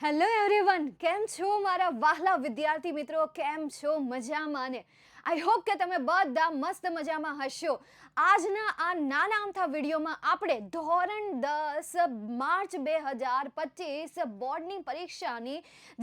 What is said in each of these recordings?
Hello everyone, કેમ છો મારા વહાલા વિદ્યાર્થી મિત્રો? કેમ છો? મજામાં ને? આઈ હોપ કે તમે બધા મસ્ત મજામાં હશો. આજના આ નાના અમથા વિડીયોમાં આપણે ધોરણ 10 માર્ચ 2025 બોર્ડની પરીક્ષાની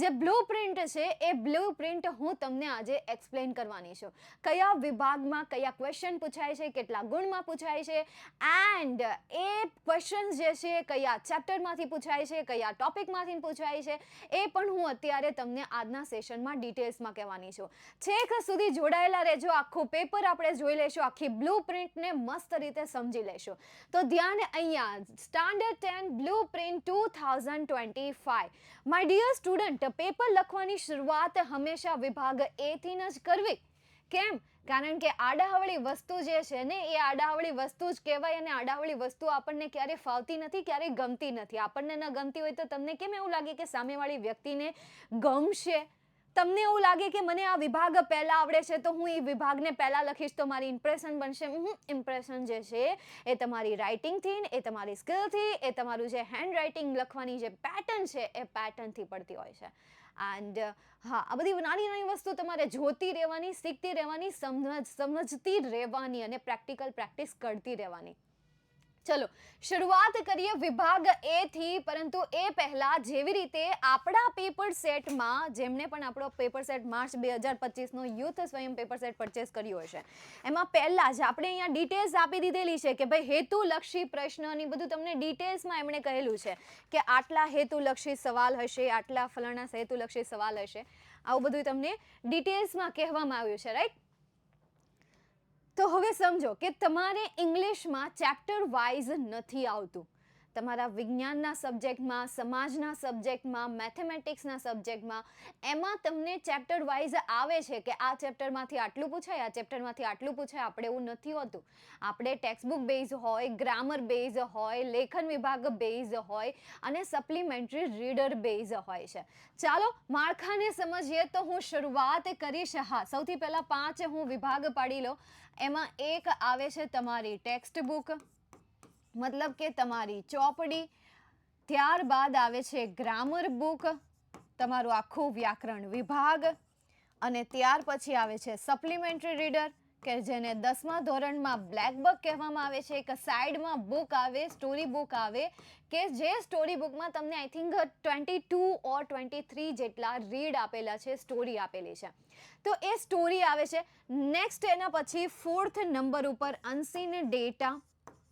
જે બ્લુ પ્રિન્ટ છે એ બ્લુ પ્રિન્ટ હું તમને આજે એક્સપ્લેન કરવાની છું. કયા વિભાગમાં કયા ક્વેશ્ચન પૂછાય છે, કેટલા ગુણમાં પૂછાય છે, એન્ડ એ ક્વેશ્ચન જે છે કયા ચેપ્ટરમાંથી પૂછાય છે, કયા ટોપિકમાંથી પૂછાય છે, એ પણ હું અત્યારે તમને આજના સેશનમાં ડિટેલ્સમાં કહેવાની છું. છેક સુધી જોડાયેલા રહેજો. આખું પેપર આપણે જોઈ લઈશું, આખી બ્લુ પ્રિન્ટને મસ્ત રીતે સમજી લઈશું. તો ધ્યાન અહીંયા standard 10 blue print 2025. My dear student, paper લખવાની શરૂઆત હંમેશા વિભાગ એ થી જ કરવી. કેમ? કારણ કે આડાહવળી વસ્તુ જે છે ને એ આડાહવળી વસ્તુ જ કહેવાય, અને આડાહવળી વસ્તુ આપણને ક્યારે ફાવતી નથી, ક્યારે ગમતી નથી. આપણને ન ગમતી હોય તો તમને કેમ એવું લાગે કે સામેવાળી વ્યક્તિને ગમશે? તમને એવું લાગે કે મને આ વિભાગ પહેલા આવડે છે તો હું એ વિભાગને પહેલા લખીશ તો મારી ઇમ્પ્રેશન બનશે. ઇમ્પ્રેશન જે છે એ તમારી રાઇટિંગથી, એ તમારી સ્કિલથી, એ તમારું જે હેન્ડ રાઇટિંગ લખવાની જે પેટર્ન છે એ પેટર્નથી પડતી હોય છે. એન્ડ હા, આ બધી નાની નાની વસ્તુ તમારે જોતી રહેવાની, શીખતી રહેવાની, સમજતી રહેવાની અને પ્રેક્ટિસ કરતી રહેવાની. ચલો શરૂઆત કરીએ વિભાગ એ થી. પરંતુ એ પહેલા જેવી રીતે આપણા પેપર સેટમાં, જેમણે પણ આપણો પેપર સેટ માર્ચ 2025નો યુથ સ્વયં પેપર સેટ પરચેસ કર્યો હશે, એમાં પહેલાં જ આપણે અહીંયા ડિટેલ્સ આપી દીધેલી છે કે ભાઈ હેતુલક્ષી પ્રશ્નની બધું તમને ડિટેલ્સમાં એમણે કહેલું છે કે આટલા હેતુલક્ષી સવાલ હશે, આટલા ફલાણા હેતુલક્ષી સવાલ હશે. આવું બધું તમને ડિટેલ્સમાં કહેવામાં આવ્યું છે, રાઈટ? તો હવે સમજો કે તમારે ઇંગ્લિશમાં ચેપ્ટર વાઇઝ નથી આવતું. તમારા વિજ્ઞાનના સબ્જેક્ટમાં, સમાજના સબ્જેક્ટમાં, મેથેમેટિક્સના સબ્જેક્ટમાં, એમાં તમને ચેપ્ટર વાઇઝ આવે છે કે આ ચેપ્ટરમાંથી આટલું પૂછાય, આ ચેપ્ટરમાંથી આટલું પૂછાય. આપણે એવું નથી હોતું. આપણે ટેક્સ્ટબુક બેઝ હોય, ગ્રામર બેઝ હોય, લેખન વિભાગ બેઝ હોય અને સપ્લિમેન્ટરી રીડર બેઝ હોય છે. ચાલો માળખાને સમજીએ. તો હું શરૂઆત કરીશ. હા, સૌથી પહેલાં 5 હું વિભાગ પાડી લઉં. એમાં એક આવે છે તમારી ટેક્સ્ટ બુક, મતલબ કે તમારી ચોપડી. ત્યારબાદ આવે છે ગ્રામર બુક, તમારું આખું વ્યાકરણ વિભાગ. અને ત્યાર પછી આવે છે સપ્લિમેન્ટરી રીડર, કે જેને 10મા ધોરણમાં બ્લેક બુક કહેવામાં આવે છે. એક સાઈડમાં બુક આવે, સ્ટોરી બુક આવે, કે જે સ્ટોરી બુકમાં તમને આઈ થિંક 22 ઓર 23 જેટલા રીડ આપેલા છે, સ્ટોરી આપેલી છે. તો એ સ્ટોરી આવે છે. નેક્સ્ટ એના પછી 4th નંબર ઉપર અનસીન ડેટા.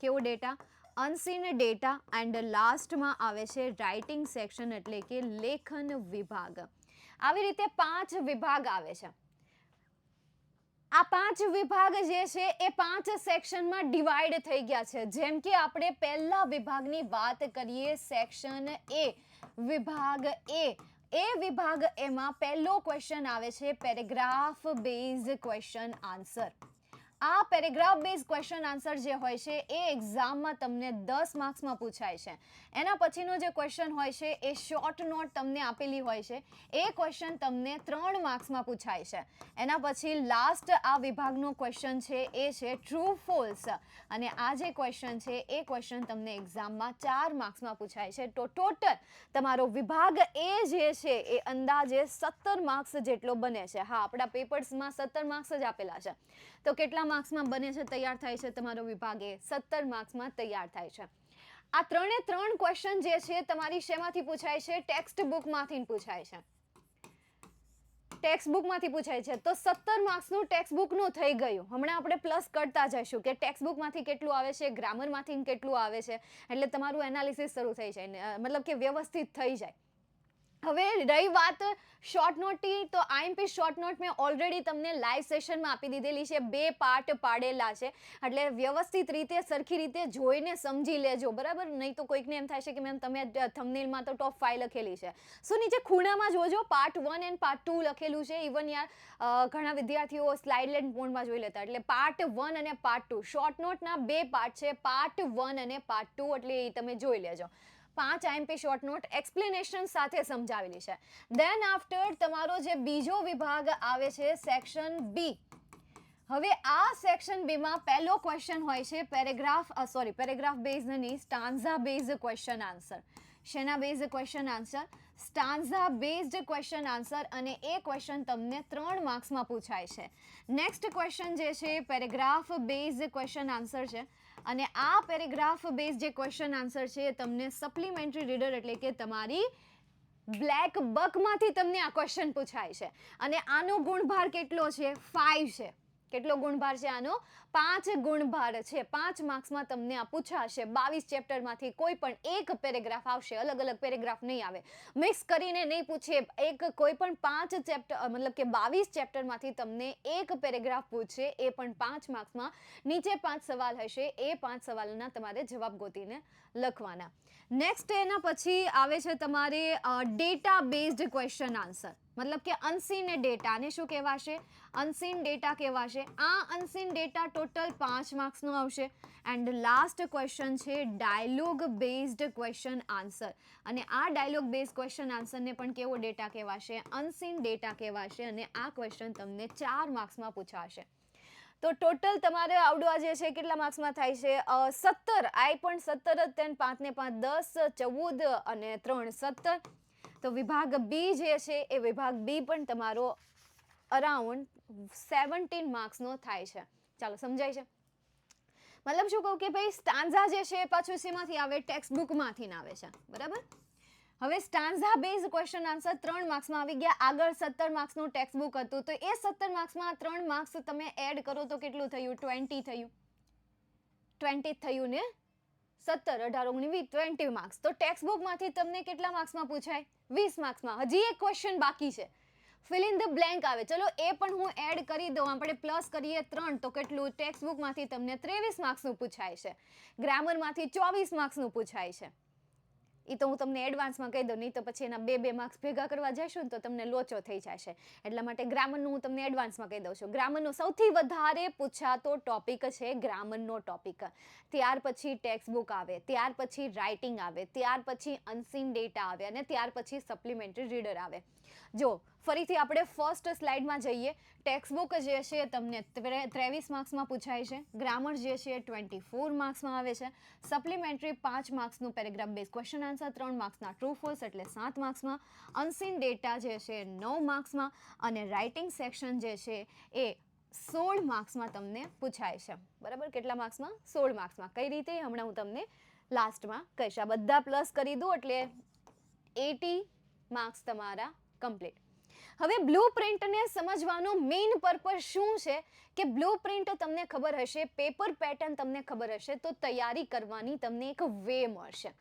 કેવો ડેટા? Unseen data. એન્ડ લાસ્ટમાં આવે છે રાઇટિંગ સેક્શન, એટલે કે લેખન વિભાગ. આવી રીતે 5 વિભાગ આવે છે. આ 5 વિભાગ જે છે એ 5 સેક્શનમાં ડિવાઈડ થઈ ગયા છે. જેમ કે આપણે પહેલા વિભાગની વાત કરીએ, સેક્શન એ, વિભાગ એ. એ વિભાગ એમાં પહેલો ક્વેશ્ચન આવે છે પેરેગ્રાફ બેઝ ક્વેશ્ચન આન્સર. આ પેરેગ્રાફ બેઝ ક્વેશ્ચન આન્સર જે હોય છે એ એક્ઝામમાં તમને 10 માર્ક્સમાં પૂછાય છે. એના પછીનો જે ક્વેશ્ચન હોય છે એ શોર્ટ નોટ તમને આપેલી હોય છે. એ ક્વેશ્ચન તમને 3 માર્ક્સમાં પૂછાય છે. એના પછી લાસ્ટ આ વિભાગનો ક્વેશ્ચન છે એ છે ટ્રુ ફોલ્સ. અને આ જે ક્વેશ્ચન છે એ ક્વેશ્ચન તમને એક્ઝામમાં 4 માર્ક્સમાં પૂછાય છે. તો ટોટલ તમારો વિભાગ એ જે છે એ અંદાજે 17 માર્ક્સ જેટલો બને છે. હા, આપણા પેપર્સમાં 17 માર્ક્સ જ આપેલા છે. તો કેટલા માર્ક્સમાં બને છે, તૈયાર થાય છે તમારો વિભાગ એ? 17 માર્ક્સમાં તૈયાર થાય છે. આ 3 ક્વેશ્ચન જે છે તમારી શેમાંથી પૂછાય છે? ટેક્સ્ટ બુકમાંથી પૂછાય છે. ટેક્સ્ટ બુકમાંથી પૂછાય છે. તો 17 માર્ક્સનું ટેક્સ્ટ બુકનું થઈ ગયું. હમણાં આપણે પ્લસ કરતા જઈશું કે ટેક્સ્ટ બુકમાંથી કેટલું આવે છે, ગ્રામરમાંથી કેટલું આવે છે. એટલે તમારું એનાલિસિસ શરૂ થઈ જાય, મતલબ કે વ્યવસ્થિત થઈ જાય. હવે રહી વાત શોર્ટ નોટની, તો આઈએમપી શોર્ટ નોટ મેં ઓલરેડી તમને લાઈવ સેશનમાં આપી દીધેલી છે. 2 પાર્ટ પાડેલા છે, એટલે વ્યવસ્થિત રીતે, સરખી રીતે જોઈને સમજી લેજો, બરાબર? નહીં તો કોઈકને એમ થાય છે કે મેમ તમે થંબનેલમાં તો ટોપ 5 લખેલી છે. સો નીચે ખૂણામાં જોજો, પાર્ટ 1 એન્ડ પાર્ટ 2 લખેલું છે. ઇવન યાર ઘણા વિદ્યાર્થીઓ સ્લાઇડ લેન્ડ મોડમાં જોઈ લેતા. એટલે પાર્ટ 1 અને પાર્ટ 2 શોર્ટ નોટના 2 પાર્ટ છે, પાર્ટ 1 અને પાર્ટ 2, એટલે એ તમે જોઈ લેજો. 5 આઈએમપી શોર્ટ નોટ એક્સપ્લેનેશન સાથે સમજાવેલી છે. દેન આફ્ટર તમારો જે બીજો વિભાગ આવે છે સેક્શન બી. હવે આ સેક્શન બીમાં પહેલો ક્વેશ્ચન હોય છે પેરેગ્રાફ બેઝ નહીં, સ્ટાન્ઝા બેઝ ક્વેશ્ચન આન્સર. શેના based question answer? Stanza based question answer, અને એ ક્વેશ્ચન તમને 3 માર્ક્સમાં પૂછાય છે. નેક્સ્ટ ક્વેશ્ચન જે છે પેરેગ્રાફ બેઝડ ક્વેશ્ચન આન્સર છે, અને આ પેરેગ્રાફ બેઝડ જે ક્વેશ્ચન આન્સર છે એ તમને સપ્લિમેન્ટરી રીડર એટલે કે તમારી બ્લેક બકમાંથી તમને આ ક્વેશ્ચન પૂછાય છે. અને આનો ગુણભાર કેટલો છે? 5 છે. કેટલો ગુણભાર છે આનો? 5 ગુણભાર છે. 5 માર્ક્સમાં તમને આ પૂછાશે. 22 ચેપ્ટરમાંથી કોઈ પણ એક પેરેગ્રાફ આવશે, અલગ અલગ પેરેગ્રાફ નહીં આવે, મિક્સ કરીને નહીં પૂછે. એક કોઈ પણ 5 ચેપ્ટર મતલબ કે 22 ચેપ્ટરમાંથી તમને એક પેરેગ્રાફ પૂછે, એ પણ 5 માર્ક્સમાં. નીચે 5 સવાલ હશે, એ 5 સવાલોના તમારે જવાબ ગોતીને લખવાના. નેક્સ્ટ એના પછી આવે છે તમારે ડેટા બેઝડ ક્વેશ્ચન આન્સર, મતલબ કે અનસીન ડેટા. ને શું કહેવાશે? અનસીન ડેટા કહેવાશે. આ અનસીન ડેટા ટોટલ 5 માર્ક્સનો આવશે. એન્ડ લાસ્ટ ક્વેશ્ચન છે ડાયલોગ બેઝડ ક્વેશ્ચન આન્સર, અને આ ડાયલોગ બેઝડ ક્વેશ્ચન આન્સરને પણ કેવો ડેટા કહેવાશે? અનસીન ડેટા કહેવાશે, અને આ ક્વેશ્ચન તમને 4 માર્ક્સમાં પૂછાશે. તો ટોટલ તમારે આવડવા જે છે કેટલા માર્ક્સમાં થાય છે? 17. આઈ પણ 17 જ, 5 ને 5 10, 14 અને 3 17. તો વિભાગ બી જે છે એ વિભાગ બી પણ તમારો અરાઉન્ડ 17 માર્ક્સનો થાય છે. ચાલો, સમજાય છે? મતલબ શું કહું કે ભાઈ સ્ટાન્ઝા જે છે પાછું શેમાંથી આવે? ટેક્સ્ટ બુકમાંથી આવે છે, બરાબર? હવે સ્ટાન્ઝા બેઝ ક્વેશ્ચન આન્સર 3 માર્ક્સમાં આવી ગયા. આગળ 17 માર્ક્સનું ટેક્સ્ટ બુક હતું, તો એ 17 માર્ક્સમાં 3 માર્ક્સ તમે એડ કરો તો કેટલું થયું? 20 થયું. 20 થયું ને? 17, 18, 19, 20 માર્ક્સ. તો ટેક્સ્ટ બુકમાંથી તમને કેટલા માર્ક્સમાં પૂછાય? 20 માર્ક્સમાં. હજી એક ક્વેશ્ચન બાકી છે, ફિલ ઇન ધ બ્લેન્ક આવે. ચલો એ પણ હું એડ કરી દઉં. આપણે પ્લસ કરીએ 3, તો કેટલું? ટેક્સ્ટ બુકમાંથી તમને 23 માર્ક્સનું પૂછાય છે. ગ્રામરમાંથી 24 માર્ક્સનું પૂછાય છે. એ તો હું તમને એડવાન્સમાં કહી દઉં, નહીં તો પછી એના 2 માર્ક્સ ભેગા કરવા જઈશું ને તો તમને લોચો થઈ જશે. એટલા માટે ગ્રામરનું હું તમને એડવાન્સમાં કહી દઉં છું. ગ્રામરનો સૌથી વધારે પૂછાતો ટોપિક છે ગ્રામરનો ટોપિક. ત્યાર પછી ટેક્સ્ટ બુક આવે, ત્યાર પછી રાઇટિંગ આવે, ત્યાર પછી અનસીન ડેટા આવે, અને ત્યાર પછી સપ્લિમેન્ટરી રીડર આવે. જો ફરીથી આપણે ફર્સ્ટ સ્લાઇડમાં જઈએ. ટેક્સ્ટ બુક જે છે તમને 23 માર્ક્સમાં પૂછાય છે. ગ્રામર જે છે 24 માર્ક્સમાં આવે છે. સપ્લિમેન્ટરી 5 માર્ક્સનું પેરેગ્રાફ બેઝ ક્વેશ્ચન આન્સર 3 માર્ક્સના, ટ્રુ ફોલ્સ એટલે 7 માર્ક્સમાં. અનસીન ડેટા જે છે 9 માર્ક્સમાં, અને રાઇટિંગ સેક્શન જે છે એ 16 માર્ક્સમાં તમને પૂછાય છે. બરાબર? કેટલા માર્ક્સમાં? 16 માર્ક્સમાં. કઈ રીતે? હમણાં હું તમને લાસ્ટમાં કહીશ. આ બધા પ્લસ કરી દઉં એટલે 80 માર્ક્સ તમારા કમ્પ્લીટ. હવે બ્લુ પ્રિન્ટને સમજવાનો મેઇન પર્પઝ શું છે કે બ્લુ પ્રિન્ટ તમને ખબર હશે, પેપર પેટર્ન તમને ખબર હશે, તો તૈયારી કરવાની તમને એક વે મળશે.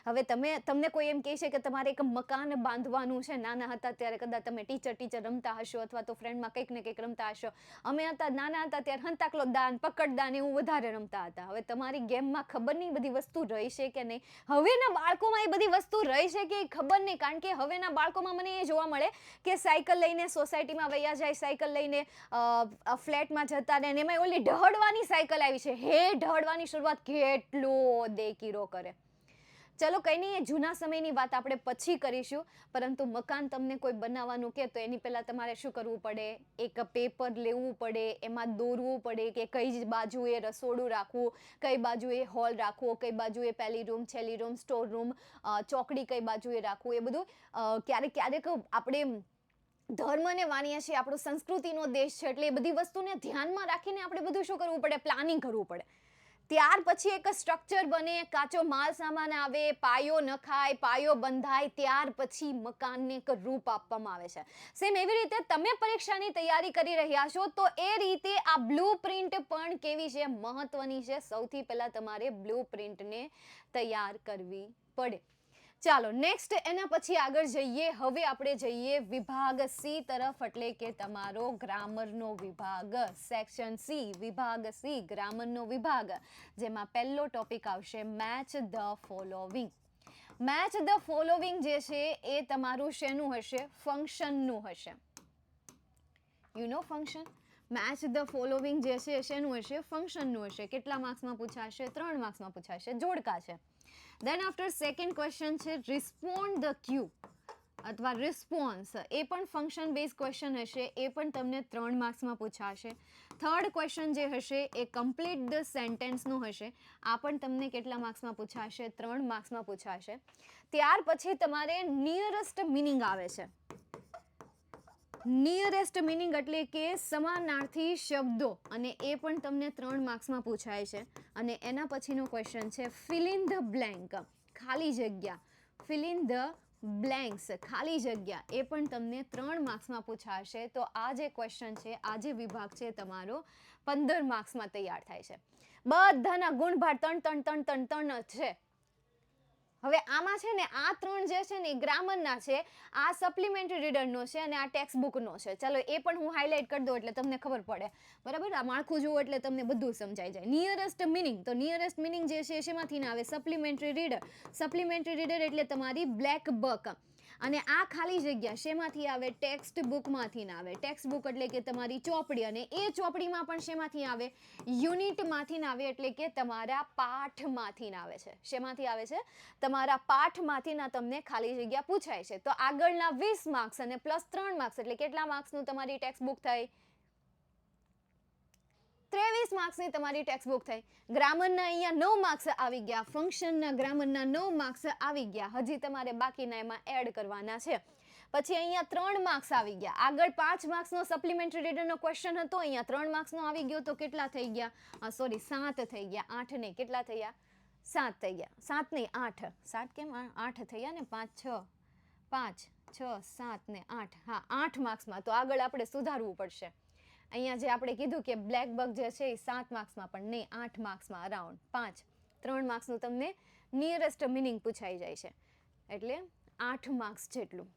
હવે તમને કોઈ એમ કહે છે કે તમારે એક મકાન બાંધવાનું છે. નાના હતા ત્યારે કદાચ તમે ટીચર રમતા હશો, અથવા તો ફ્રેન્ડમાં કંઈક ને કંઈક રમતા હશો. અમે નાના હતા ત્યારે હંતાકલો દાન, પકડદાન એવું વધારે રમતા હતા. હવે તમારી ગેમમાં ખબર નહીં બધી વસ્તુ રહી છે કે નહીં. હવેના બાળકોમાં એ બધી વસ્તુ રહી છે કે ખબર નહીં, કારણ કે હવેના બાળકોમાં મને એ જોવા મળે કે સાયકલ લઈને સોસાયટીમાં વયા જાય, સાયકલ લઈને ફ્લેટમાં જતા રહે, અને એમાં ઓલી ઢહડવાની સાયકલ આવી છે. હે ઢહડવાની શરૂઆત કેટલો દેકીરો કરે. ચલો કંઈ નહીં, એ જૂના સમયની વાત આપણે પછી કરીશું. પરંતુ મકાન તમને કોઈ બનાવવાનું કહે તો એની પહેલાં તમારે શું કરવું પડે? એક પેપર લેવું પડે, એમાં દોરવું પડે કે કઈ બાજુએ રસોડું રાખવું, કઈ બાજુએ હોલ રાખવો, કઈ બાજુએ પહેલી રૂમ, છેલ્લી રૂમ, સ્ટોર રૂમ, ચોકડી કઈ બાજુએ રાખવું. એ બધું ક્યારેક આપણે ધર્મને માનીએ છીએ, આપણો સંસ્કૃતિનો દેશ છે, એટલે એ બધી વસ્તુને ધ્યાનમાં રાખીને આપણે બધું શું કરવું પડે? પ્લાનિંગ કરવું પડે. ત્યાર પછી એક સ્ટ્રક્ચર બને, કાચો માલ સામાન આવે, પાયો નખાય, પાયો બંધાય, ત્યાર પછી મકાનને એક રૂપ આપવામાં આવે છે. સેમ એવી રીતે તમે પરીક્ષાની તૈયારી કરી રહ્યા છો, તો એ રીતે આ બ્લુ પ્રિન્ટ પણ કેવી છે? મહત્વની છે. સૌથી પહેલા તમારે બ્લુ પ્રિન્ટને તૈયાર કરવી પડે. ચાલો નેક્સ્ટ એના પછી આગળ જઈએ. હવે આપણે જઈએ વિભાગ સી તરફ, એટલે કે તમારો ગ્રામરનો વિભાગ. સેક્શન સી, વિભાગ સી, ગ્રામરનો વિભાગ, જેમાં પહેલો ટોપિક આવશે match the following. Match the following જે છે એ તમારું શેનું હશે? ફંક્શનનું હશે. You know function? Match the following જે છે શેનું હશે? ફંક્શનનું હશે. કેટલા માર્ક્સમાં પૂછાશે? 3 માર્ક્સમાં પૂછાશે. જોડકા છે. Then after second question છે respond the cue. અથવા રિસ્પોન્સ, એ પણ ફંક્શન બેઝ ક્વેશ્ચન હશે, એ પણ તમને 3 માર્ક્સમાં પૂછાશે. થર્ડ ક્વેશ્ચન જે હશે એ કમ્પ્લીટ ધ સેન્ટેન્સનું હશે, આ પણ તમને કેટલા માર્ક્સમાં પૂછાશે? 3 માર્ક્સમાં પૂછાશે. ત્યાર પછી તમારે નિયરેસ્ટ મિનિંગ આવે છે. નિયરેસ્ટ મિનિંગ એટલે કે સમાનાર્થી શબ્દો, અને એ પણ તમને 3 માર્ક્સમાં પૂછાય છે. અને એના પછીનો ક્વેશ્ચન છે ફિલ ઇન ધ બ્લેન્ક, ખાલી જગ્યા. ફિલ ઇન ધ બ્લેન્ક્સ, ખાલી જગ્યા, એ પણ તમને 3 માર્ક્સમાં પૂછાશે. તો આ જે ક્વેશ્ચન છે, આ જે વિભાગ છે તમારો 15 માર્ક્સમાં તૈયાર થાય છે. બધાના ગુણભાર 3 જ છે. હવે આમાં છે ને આ 3 જે છે ને એ ગ્રામરના છે, આ સપ્લિમેન્ટરી રીડરનો છે અને આ ટેક્સ્ટ બુકનો છે. ચલો એ પણ હું હાઇલાઇટ કરી દઉં એટલે તમને ખબર પડે, બરાબર? આ માળખું જુઓ એટલે તમને બધું સમજાઈ જાય. નિયરેસ્ટ મિનિંગ, તો નિયરેસ્ટ મિનિંગ જે છે શેમાંથી ના આવે? Supplementary reader. સપ્લિમેન્ટરી રીડર એટલે તમારી બ્લેક બક. અને આ ખાલી જગ્યા શેમાંથી આવે? ટેક્સ્ટ બુકમાંથી ના આવે. ટેક્સ્ટ બુક એટલે કે તમારી ચોપડી, અને એ ચોપડીમાં પણ શેમાંથી આવે? યુનિટમાંથી ના આવે, એટલે કે તમારા પાઠમાંથી ના આવે છે. શેમાંથી આવે છે? તમારા પાઠમાંથી ના તમને ખાલી જગ્યા પૂછાય છે. તો આગળના 20 માર્ક્સ અને પ્લસ 3 માર્ક્સ એટલે કેટલા માર્ક્સનું તમારી ટેક્સ્ટ બુક થઈ? 23 માર્ક્સની તમારી ટેક્સ્ટ બુક થઈ. ગ્રામરના અહીંયા 9 માર્ક્સ આવી ગયા, ફંક્શનના ગ્રામરના 9 માર્ક્સ આવી ગયા. હજી તમારે બાકીના એમાં એડ કરવાના છે. પછી અહીંયા 3 માર્ક્સ આવી ગયા. આગળ 5 માર્ક્સનો સપ્લિમેન્ટરી રીડરનો ક્વેશ્ચન હતો, અહીંયા 3 માર્ક્સનો આવી ગયો. તો કેટલા થઈ ગયા? સોરી, 7 થઈ ગયા. 8 નહીં, કેટલા થયા? 7 થઈ ગયા. 7 નહીં, 8. 7 કેમ? 8 થયા ને. 5, 6, 7 ને 8. હા, 8 માર્ક્સમાં. તો આગળ આપણે સુધારવું પડશે. અહીંયા જે આપણે કીધું કે બ્લેક બગ જે છે એ 7 માર્ક્સમાં, પણ નહીં, 8 માર્ક્સમાં અરાઉન્ડ 5. 3 માર્ક્સનું તમને નિયરેસ્ટ મિનિંગ પૂછાઈ જાય છે, એટલે 8 માર્ક્સ જેટલું.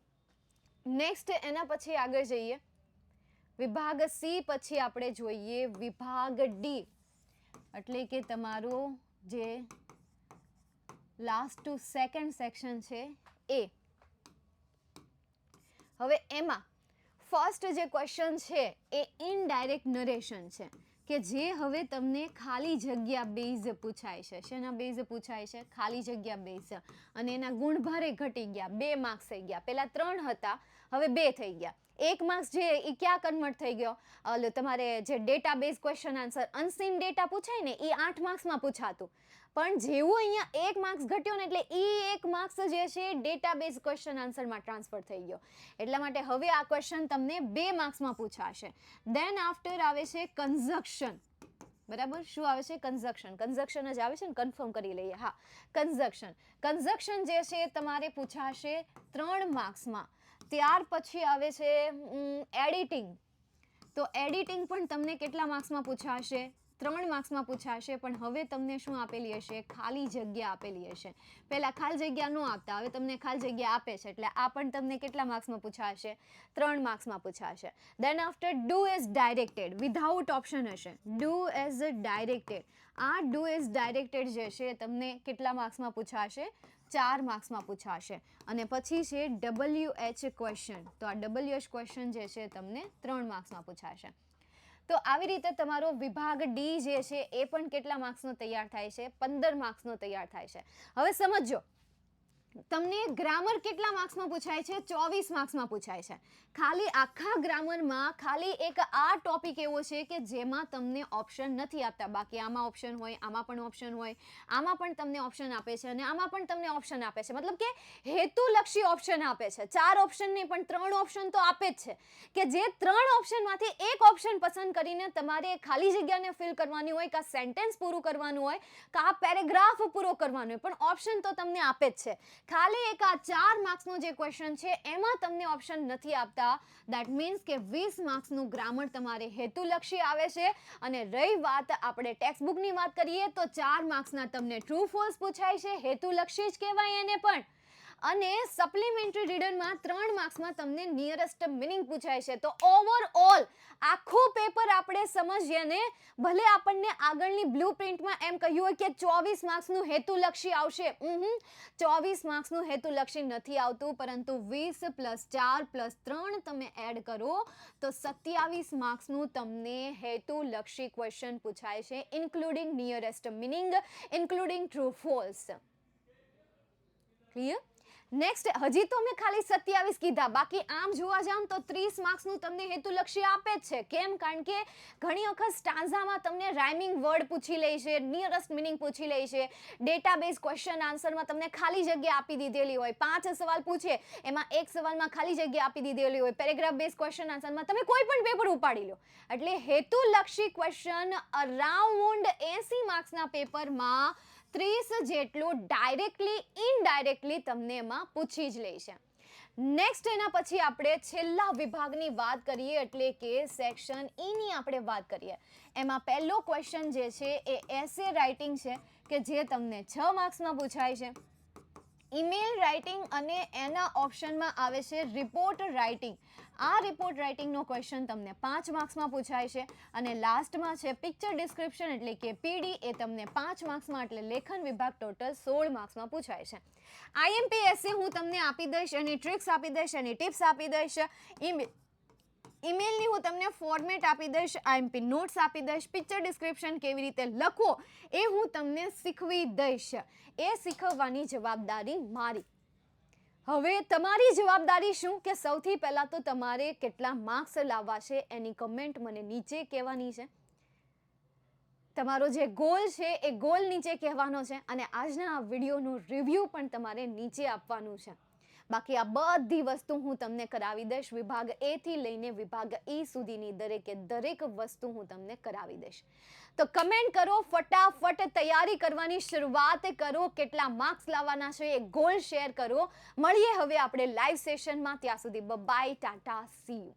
નેક્સ્ટ એના પછી આગળ જઈએ વિભાગ સી, પછી આપણે જોઈએ વિભાગ ડી, એટલે કે તમારો જે લાસ્ટ ટુ સેકન્ડ સેક્શન છે એ. હવે એમાં ફર્સ્ટ જે ક્વેશ્ચન છે એ ઇનડાયરેક્ટ નરેશન છે, કે જે હવે તમને ખાલી જગ્યા બેઝ પૂછાય છે. શેના બેઝ પૂછાય છે? ખાલી જગ્યા બેઝ. અને એના ગુણભારે ઘટી ગયા, 2 માર્ક્સ થઈ ગયા. પહેલા 3 હતા, હવે 2 થઈ ગયા. 1 માર્ક્સ જે એ ક્યાં કન્વર્ટ થઈ ગયો? તમારે જે database question answer unseen data પૂછાય ને એ 8 માર્ક્સમાં પૂછાતું, પણ જેવું અહીંયા 1 માર્ક્સ ઘટ્યો ને એટલે એ 1 માર્ક્સ જે છે ડેટાબેઝ ક્વેશ્ચન આન્સરમાં ટ્રાન્સફર થઈ ગયો. એટલા માટે હવે આ ક્વેશ્ચન તમને 2 માર્ક્સમાં પૂછાશે. દેન આફ્ટર આવે છે કન્જક્શન. બરાબર, શું આવે છે? કન્જક્શન. કન્જક્શન જ આવે છે ને, કન્ફર્મ કરી લઈએ. હા, કન્જક્શન. કન્જક્શન જે છે તમારે પૂછાશે 3 માર્ક્સમાં. ત્યાર પછી આવે છે એડિટિંગ. તો એડિટિંગ પણ તમને કેટલા માર્ક્સમાં પૂછાશે? 3 માર્ક્સમાં પૂછાશે. પણ હવે તમને શું આપેલી હશે? ખાલી જગ્યા આપેલી હશે. પહેલા ખાલી જગ્યા ન આપતા, હવે તમને ખાલી જગ્યા આપે છે, એટલે આ પણ તમને કેટલા માર્ક્સમાં પૂછાશે? 3 માર્ક્સમાં પૂછાશે. Then after do as directed, without option હશે. Do as directed. આ ડુ એઝ ડાયરેક્ટેડ જે છે તમને કેટલા માર્ક્સમાં પૂછાશે? 4 માર્ક્સમાં પૂછાશે. અને પછી છે WH ક્વેશ્ચન. તો આ WH ક્વેશ્ચન જે છે તમને 3 માર્ક્સમાં પૂછાશે. તો આવી રીતે તમારો વિભાગ ડી જે છે એ પણ કેટલા માર્ક્સનો તૈયાર થાય છે? 15 માર્ક્સનો તૈયાર થાય છે. હવે સમજો, તમને ગ્રામર કેટલા માર્ક્સમાં પૂછાય છે? 24 માર્ક્સમાં પૂછાય છે. ખાલી આખા ગ્રામરમાં ખાલી એક આ ટોપિક એવો છે કે જેમાં તમને ઓપ્શન નથી આપતા. બાકી આમાં ઓપ્શન હોય, આમાં પણ ઓપ્શન હોય, આમાં પણ તમને ઓપ્શન આપે છે, અને આમાં પણ તમને ઓપ્શન આપે છે. મતલબ કે હેતુલક્ષી ઓપ્શન આપે છે. 4 ઓપ્શન નહીં પણ 3 ઓપ્શન તો આપે જ છે, કે જે 3 ઓપ્શનમાંથી એક ઓપ્શન પસંદ કરીને તમારે ખાલી જગ્યાને ફિલ કરવાની હોય, કાં સેન્ટેન્સ પૂરું કરવાનું હોય, કાં પેરેગ્રાફ પૂરો કરવાનો હોય, પણ ઓપ્શન તો તમને આપે જ છે. ખાલી એક આ 4 માર્ક્સનો જે ક્વેશ્ચન છે એમાં તમને ઓપ્શન નથી આપતા. દેટ મીન્સ કે 20 માર્ક્સનું ગ્રામર તમારે હેતુલક્ષી આવે છે. અને રહી વાત આપણે ટેક્સ્ટ બુકની વાત કરીએ તો 4 માર્ક્સના તમને ટ્રુ ફોલ્સ પૂછાય છે, હેતુલક્ષી જ કહેવાય એને પણ. અને સપ્લિમેન્ટરી રીડરમાં 3 માર્ક્સમાં તમને નિયરેસ્ટ મિનિંગ પૂછાય છે. તો ઓવરઓલ આખું પેપર આપણે સમજીએ ને, ભલે આપણને આગળની બ્લુ પ્રિન્ટમાં એમ કહ્યું હોય કે 24 માર્ક્સનું હેતુલક્ષી આવશે, 24 માર્ક્સનું હેતુલક્ષી નથી આવતું, પરંતુ 20 + 4 + 3 તમે એડ કરો તો 27 માર્ક્સનું તમને હેતુલક્ષી ક્વેશ્ચન પૂછાય છે, including nearest meaning, including true false. Clear? Next, હજી તો મેં ખાલી 27 કીધા, બાકી આમ જોવા જાઉં તો 30 માર્ક્સનું તમને હેતુલક્ષી આપે જ છે. કેમ? કારણ કે ઘણી વખત સ્ટાન્ઝામાં તમને રાઇમિંગ વર્ડ પૂછી લે છે, નિયરેસ્ટ મિનિંગ પૂછી લે છે, ડેટાબેઝ ક્વેશ્ચન આન્સરમાં તમને ખાલી જગ્યા આપી દીધેલી હોય, 5 સવાલ પૂછે એમાં એક સવાલમાં ખાલી જગ્યા આપી દીધેલી હોય, પેરેગ્રાફ બેઝ ક્વેશ્ચન આન્સરમાં તમે કોઈ પણ પેપર ઉપાડી લો. એટલે હેતુલક્ષી ક્વેશ્ચન અરાઉન્ડ 80 માર્ક્સના પેપરમાં 30 જેટલું ડાયરેક્ટલી ઇનડાયરેક્ટલી તમને એમાં પૂછી જ લે છે. નેક્સ્ટ, એના પછી આપણે છેલ્લા વિભાગની વાત કરીએ, એટલે કે સેક્શન ઈની આપણે વાત કરીએ. એમાં પહેલો ક્વેશ્ચન જે છે એ એસે રાઇટિંગ છે, કે જે તમને 6 માર્ક્સમાં પૂછાય છે. ઈમેલ રાઇટિંગ અને એના ઓપ્શનમાં આવે છે રિપોર્ટ રાઇટિંગ. આ રિપોર્ટ રાઇટિંગનો ક્વેશ્ચન તમને 5 માર્ક્સમાં પૂછાય છે. અને લાસ્ટમાં છે પિક્ચર ડિસ્ક્રિપ્શન એટલે કે પીડી, એ તમને 5 માર્ક્સમાં, એટલે લેખન વિભાગ ટોટલ 16 માર્ક્સમાં પૂછાય છે. આઈએમપીએસસી હું તમને આપી દઈશ, એની ટ્રિક્સ આપી દઈશ, એની ટિપ્સ આપી દઈશ. ઈમેલની હું તમને ફોર્મેટ આપી દઈશ, આઈએમપી નોટ્સ આપી દઈશ, પિક્ચર ડિસ્ક્રિપ્શન કેવી રીતે લખવો એ હું તમને શીખવી દઈશ. એ શીખવવાની જવાબદારી મારી. હવે તમારી જવાબદારી શું, કે સૌથી પહેલાં તો તમારે કેટલા માર્ક્સ લાવવા છે એની કમેન્ટ મને નીચે કહેવાની છે. તમારો જે ગોલ છે એ ગોલ નીચે કહેવાનો છે, અને આજના આ વિડીયોનું રિવ્યૂ પણ તમારે નીચે આપવાનું છે. બાકી આ બધી વસ્તુ હું તમને કરાવી દઈશ. વિભાગ એ થી લઈને વિભાગ ઈ સુધીની દરેકે દરેક વસ્તુ હું તમને કરાવી દઈશ. તો કમેન્ટ કરો, ફટાફટ તૈયારી કરવાની શરૂઆત કરો, કેટલા માર્ક્સ લાવવાના છે એ ગોલ શેર કરો. મળીએ હવે આપણે લાઈવ સેશનમાં. ત્યાં સુધી બાય, ટાટા, સી યુ.